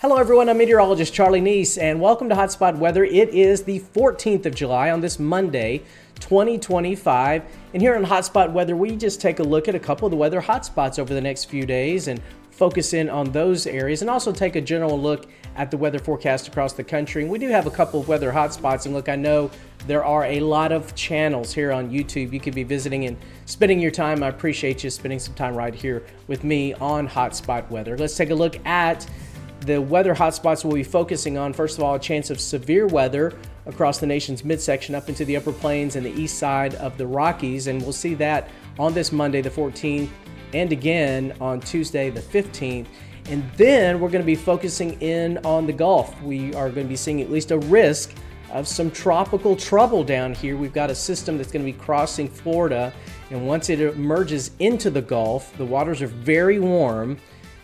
Hello everyone, I'm Meteorologist Charlie Neese and welcome to Hotspot Weather. It is the 14th of July on this Monday, 2025. And here on Hotspot Weather, we just take a look at a couple of the weather hotspots over the next few days and focus in on those areas and also take a general look at the weather forecast across the country. And we do have a couple of weather hotspots. And look, I know there are a lot of channels here on YouTube you could be visiting and spending your time. I appreciate you spending some time right here with me on Hotspot Weather. Let's take a look at the weather hotspots we'll be focusing on. First of all, a chance of severe weather across the nation's midsection up into the upper plains and the east side of the Rockies. And we'll see that on this Monday, the 14th, and again on Tuesday, the 15th. And then we're going to be focusing in on the Gulf. We are going to be seeing at least a risk of some tropical trouble down here. We've got a system that's going to be crossing Florida. And once it emerges into the Gulf, the waters are very warm.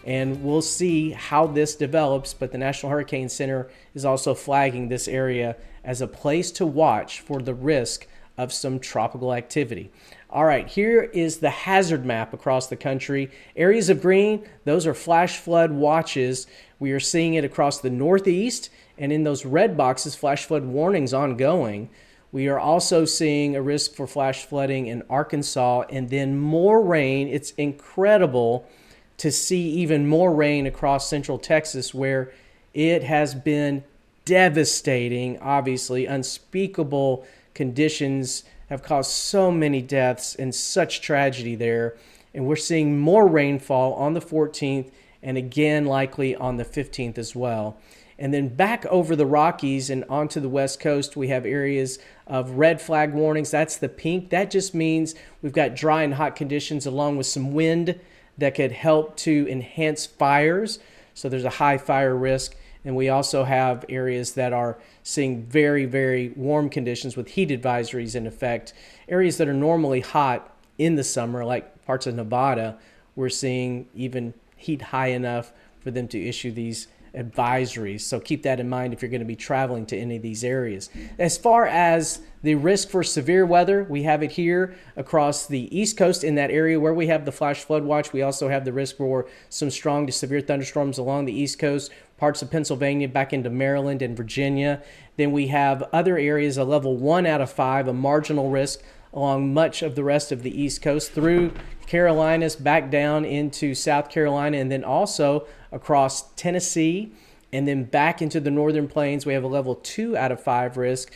And we'll see how this develops, but the National Hurricane Center is also flagging this area as a place to watch for the risk of some tropical activity. All right, here is the hazard map across the country. Areas of green, those are flash flood watches. We are seeing it across the Northeast, and in those red boxes, flash flood warnings ongoing. We are also seeing a risk for flash flooding in Arkansas, and then more rain. It's incredible to see even more rain across central Texas, where it has been devastating. Obviously, unspeakable conditions have caused so many deaths and such tragedy there. And we're seeing more rainfall on the 14th and again likely on the 15th as well. And then back over the Rockies and onto the West Coast, we have areas of red flag warnings. That's the pink. That just means we've got dry and hot conditions along with some wind that could help to enhance fires. So there's a high fire risk. And we also have areas that are seeing very, very warm conditions with heat advisories in effect. Areas that are normally hot in the summer, like parts of Nevada, we're seeing even heat high enough for them to issue these advisories. So keep that in mind if you're going to be traveling to any of these areas. As far as the risk for severe weather, we have it here across the East Coast in that area where we have the flash flood watch. We also have the risk for some strong to severe thunderstorms along the East Coast, parts of Pennsylvania back into Maryland and Virginia. Then we have other areas, a level 1 out of 5, a marginal risk along much of the rest of the East Coast through Carolinas back down into South Carolina, and then also across Tennessee, and then back into the northern plains. We have a level 2 out of 5 risk,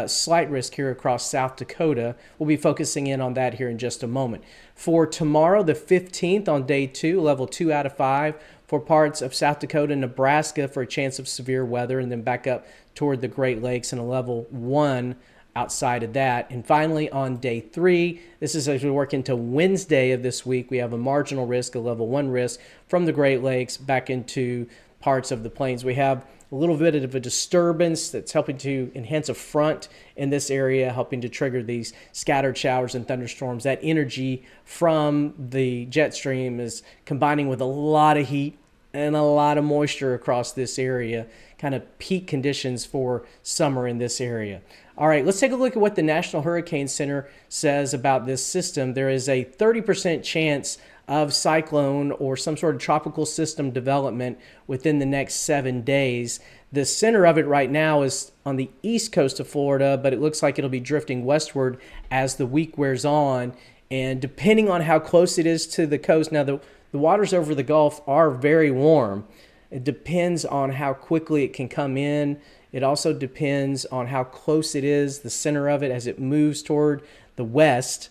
slight risk here across South Dakota. We'll be focusing in on that here in just a moment. For tomorrow, the 15th on day 2, level 2 out of 5 for parts of South Dakota and Nebraska for a chance of severe weather, and then back up toward the Great Lakes and a level 1 outside of that. And finally, on day 3, this is as we work into Wednesday of this week, we have a marginal risk, a level 1 risk from the Great Lakes back into parts of the plains. We have a little bit of a disturbance that's helping to enhance a front in this area, helping to trigger these scattered showers and thunderstorms. That energy from the jet stream is combining with a lot of heat and a lot of moisture across this area, kind of peak conditions for summer in this area. All right, let's take a look at what the National Hurricane Center says about this system. There is a 30% chance of cyclone or some sort of tropical system development within the next 7 days. The center of it right now is on the east coast of Florida, but it looks like it'll be drifting westward as the week wears on. And depending on how close it is to the coast, now the waters over the Gulf are very warm. It depends on how quickly it can come in. It also depends on how close it is, the center of it, as it moves toward the west,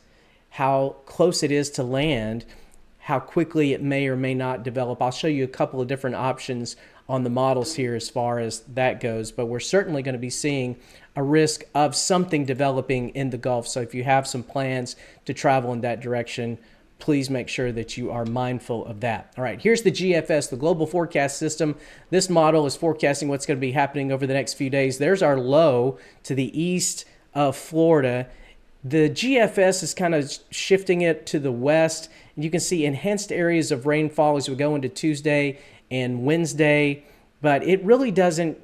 how close it is to land, how quickly it may or may not develop. I'll show you a couple of different options on the models here as far as that goes, but we're certainly going to be seeing a risk of something developing in the Gulf. So if you have some plans to travel in that direction, please make sure that you are mindful of that. All right, here's the GFS, the Global Forecast System. This model is forecasting what's going to be happening over the next few days. There's our low to the east of Florida. The GFS is kind of shifting it to the west. And you can see enhanced areas of rainfall as we go into Tuesday and Wednesday, but it really doesn't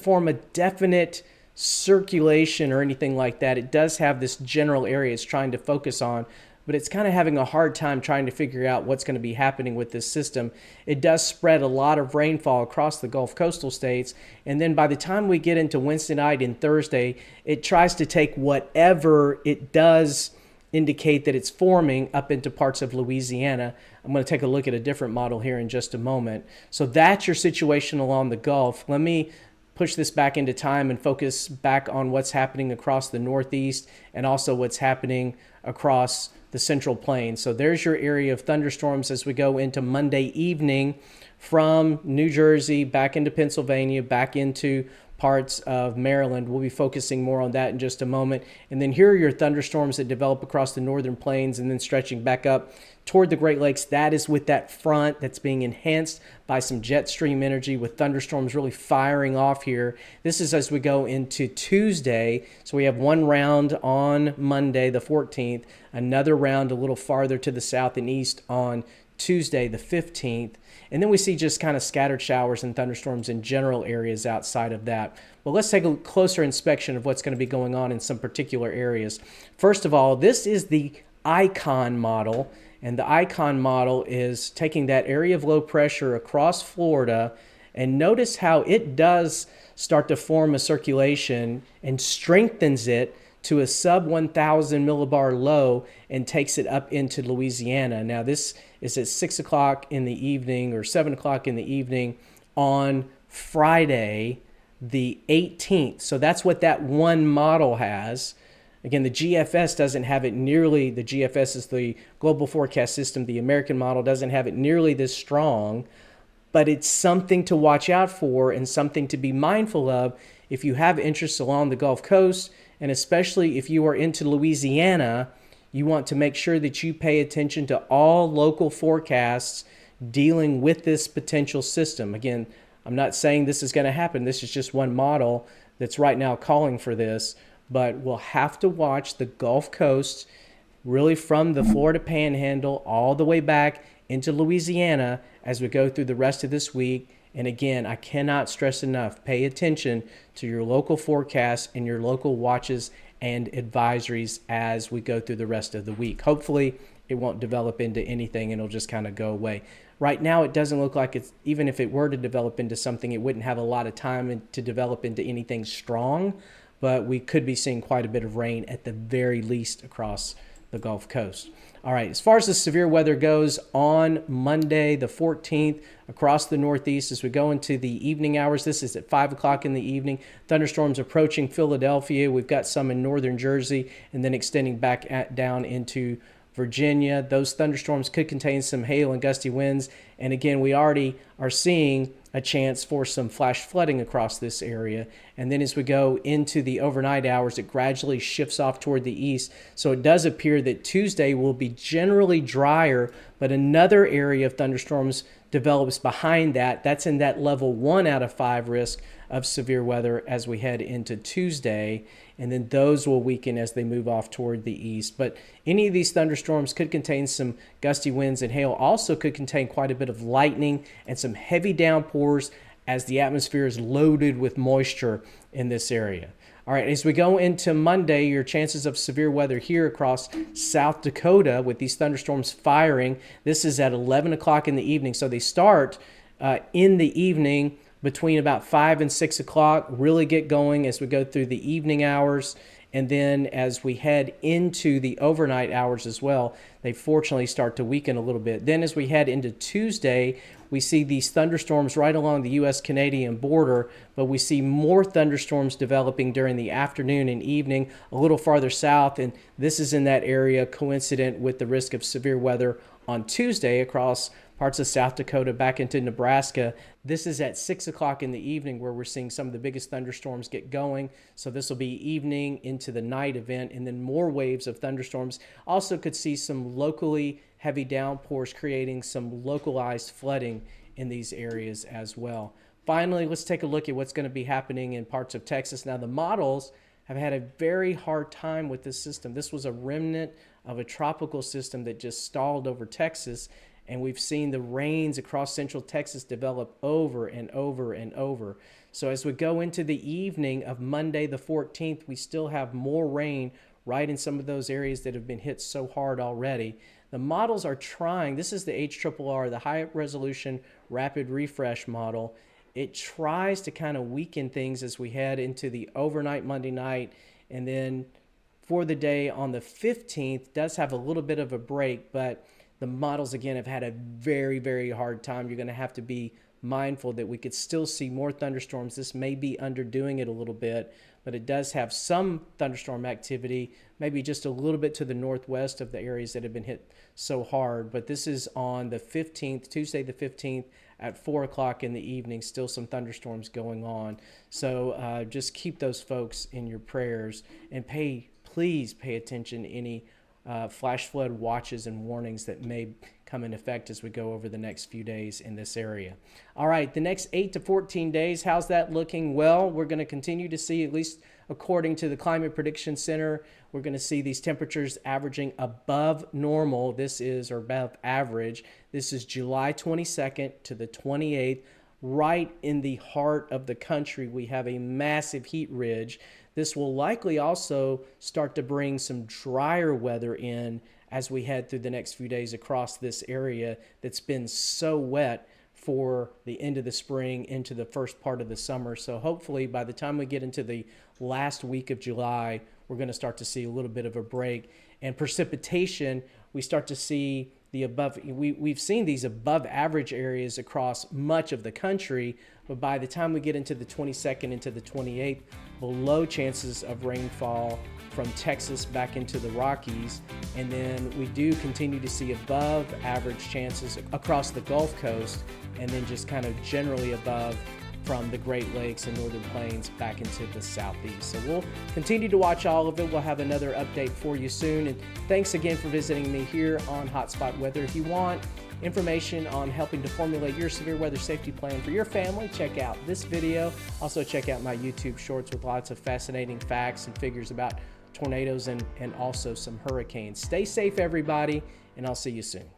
form a definite circulation or anything like that. It does have this general area it's trying to focus on, but it's kind of having a hard time trying to figure out what's going to be happening with this system. It does spread a lot of rainfall across the Gulf coastal states, and then by the time we get into Wednesday night and Thursday, it tries to take whatever it does indicate that it's forming up into parts of Louisiana. I'm going to take a look at a different model here in just a moment. So that's your situation along the Gulf. Let me push this back into time and focus back on what's happening across the Northeast and also what's happening across the Central Plains. So there's your area of thunderstorms as we go into Monday evening from New Jersey back into Pennsylvania, back into parts of Maryland. We'll be focusing more on that in just a moment. And then here are your thunderstorms that develop across the northern plains and then stretching back up toward the Great Lakes. That is with that front that's being enhanced by some jet stream energy with thunderstorms really firing off here. This is as we go into Tuesday. So we have one round on Monday, the 14th, another round a little farther to the south and east on Tuesday, the 15th. And then we see just kind of scattered showers and thunderstorms in general areas outside of that. Well, let's take a closer inspection of what's going to be going on in some particular areas. First of all, this is the ICON model. And the ICON model is taking that area of low pressure across Florida, and notice how it does start to form a circulation and strengthens it to a sub 1,000 millibar low and takes it up into Louisiana. Now this is at 6 o'clock in the evening or 7 o'clock in the evening on Friday the 18th. So that's what that one model has. Again, the GFS doesn't have it nearly, the GFS is the global forecast system. The American model doesn't have it nearly this strong, but it's something to watch out for and something to be mindful of if you have interests along the Gulf Coast, and especially if you are into Louisiana. You want to make sure that you pay attention to all local forecasts dealing with this potential system. Again, I'm not saying this is going to happen. This is just one model that's right now calling for this. But we'll have to watch the Gulf Coast, really from the Florida Panhandle all the way back into Louisiana as we go through the rest of this week. And again, I cannot stress enough, pay attention to your local forecasts and your local watches and advisories as we go through the rest of the week. Hopefully, it won't develop into anything and it'll just kind of go away. Right now, it doesn't look like it's, even if it were to develop into something, it wouldn't have a lot of time to develop into anything strong, but we could be seeing quite a bit of rain at the very least across the Gulf Coast. All right, as far as the severe weather goes, on Monday the 14th across the Northeast as we go into the evening hours, this is at 5 o'clock in the evening, thunderstorms approaching Philadelphia. We've got some in northern Jersey and then extending back down into Virginia. Those thunderstorms could contain some hail and gusty winds. And again, we already are seeing a chance for some flash flooding across this area. And then as we go into the overnight hours, it gradually shifts off toward the east. So it does appear that Tuesday will be generally drier, but another area of thunderstorms develops behind that. That's in that level 1 out of 5 risk of severe weather as we head into Tuesday. And then those will weaken as they move off toward the east. But any of these thunderstorms could contain some gusty winds, and hail also could contain quite a bit of lightning and some heavy downpours as the atmosphere is loaded with moisture in this area. All right, as we go into Monday, your chances of severe weather here across South Dakota with these thunderstorms firing. This is at 11 o'clock in the evening. So they start in the evening between about 5 and 6 o'clock, really get going as we go through the evening hours. And then as we head into the overnight hours as well, they fortunately start to weaken a little bit. Then as we head into Tuesday, we see these thunderstorms right along the U.S.-Canadian border, but we see more thunderstorms developing during the afternoon and evening a little farther south. And this is in that area coincident with the risk of severe weather on Tuesday across parts of South Dakota back into Nebraska. This is at 6 o'clock in the evening where we're seeing some of the biggest thunderstorms get going. So this will be evening into the night event, and then more waves of thunderstorms. Also could see some locally heavy downpours creating some localized flooding in these areas as well. Finally, let's take a look at what's going to be happening in parts of Texas. Now, the models have had a very hard time with this system. This was a remnant of a tropical system that just stalled over Texas. And we've seen the rains across central Texas develop over and over and over. So as we go into the evening of Monday the 14th, we still have more rain right in some of those areas that have been hit so hard already. The models are trying, this is the HRRR, the high resolution rapid refresh model. It tries to kind of weaken things as we head into the overnight Monday night, and then for the day on the 15th does have a little bit of a break, but the models again have had a very, very hard time. You're going to have to be mindful that we could still see more thunderstorms. This may be underdoing it a little bit, but it does have some thunderstorm activity, maybe just a little bit to the northwest of the areas that have been hit so hard. But this is on the 15th, Tuesday the 15th at 4 o'clock in the evening, still some thunderstorms going on. So just keep those folks in your prayers, and please pay attention to any flash flood watches and warnings that may come in effect as we go over the next few days in this area. All right, the next 8 to 14 days, how's that looking? Well, we're going to continue to see, at least according to the Climate Prediction Center, we're going to see these temperatures averaging above normal. This is, or above average. This is July 22nd to the 28th. Right in the heart of the country, we have a massive heat ridge. This will likely also start to bring some drier weather in as we head through the next few days across this area that's been so wet for the end of the spring into the first part of the summer. So hopefully by the time we get into the last week of July, we're going to start to see a little bit of a break. And precipitation, we start to see the above, we've seen these above average areas across much of the country, but by the time we get into the 22nd into the 28th, below chances of rainfall from Texas back into the Rockies. And then we do continue to see above average chances across the Gulf Coast, and then just kind of generally above from the Great Lakes and Northern Plains back into the southeast. So we'll continue to watch all of it. We'll have another update for you soon. And thanks again for visiting me here on Hotspot Weather. If you want information on helping to formulate your severe weather safety plan for your family, check out this video. Also check out my YouTube shorts with lots of fascinating facts and figures about tornadoes and also some hurricanes. Stay safe, everybody, and I'll see you soon.